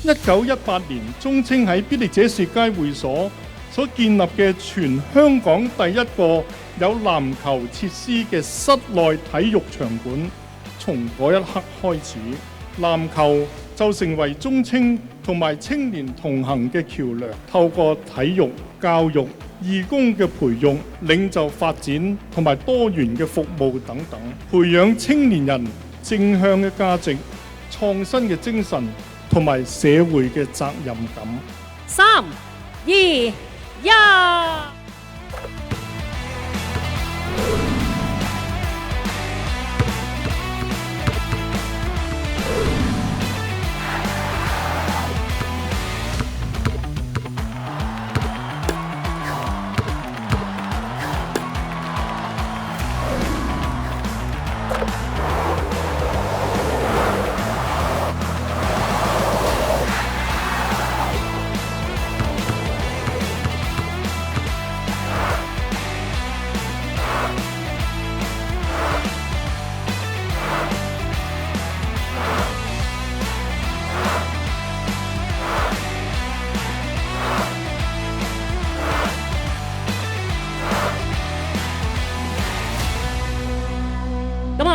1918年，中青喺必力者士街會所所建立嘅全香港第一個有籃球設施嘅室內體育場館，從嗰一刻開始，籃球就成為中青同埋青年同行嘅橋樑，透過體育、教育、義工嘅培育、領袖發展同埋多元嘅服務等等，培養青年人正向嘅價值、創新嘅精神同埋社會嘅責任感。3、2、1。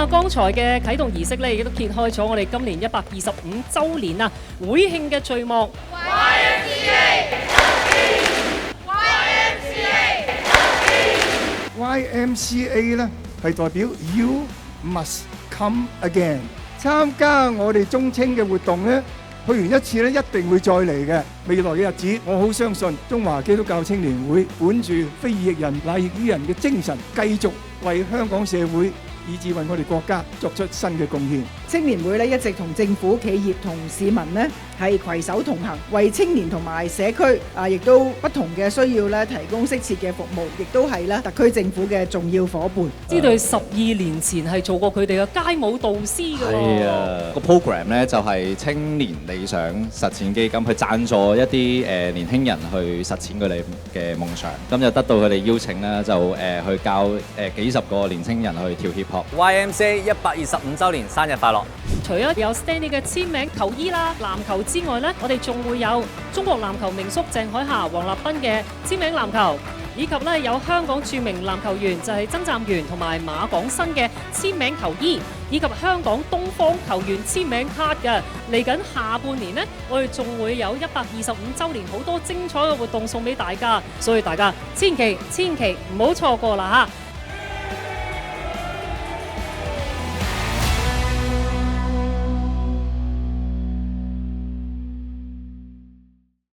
剛才嘅啟動儀式咧，亦都揭開咗我哋今年125週年啊會慶嘅序幕。YMCA 咧係代表 You Must Come Again。參加我哋中青嘅活動咧，去完一次咧一定會再嚟嘅。未來嘅日子，我好相信中華基督教青年會本住非義役人賴役於人嘅精神，繼續為香港社會以至為我哋國家作出新嘅貢獻。青年會咧一直同政府、企業同市民呢係攜手同行，為青年同埋社區亦都不同嘅需要咧提供適切嘅服務，亦都係咧特區政府嘅重要伙伴。知道12年前係做過佢哋嘅街舞導師㗎喎。係啊，個 program 咧就係青年理想實踐基金去贊助一啲年輕人去實踐佢哋嘅夢想，咁就得到佢哋邀請啦，就去教幾十個年輕人去跳 hip hop。YMCA 125週年生日快樂！除咗有 Stanley 嘅簽名球衣啦、籃球之外呢，我哋仲會有中國籃球名宿鄭海霞、黃立斌嘅簽名籃球，以及咧有香港著名籃球員就係曾湛源同埋馬廣新嘅簽名球衣，以及香港東方球員簽名卡嘅。嚟緊下半年呢，我哋仲會有125週年好多精彩嘅活動送俾大家，所以大家千祈唔好錯過啦嚇！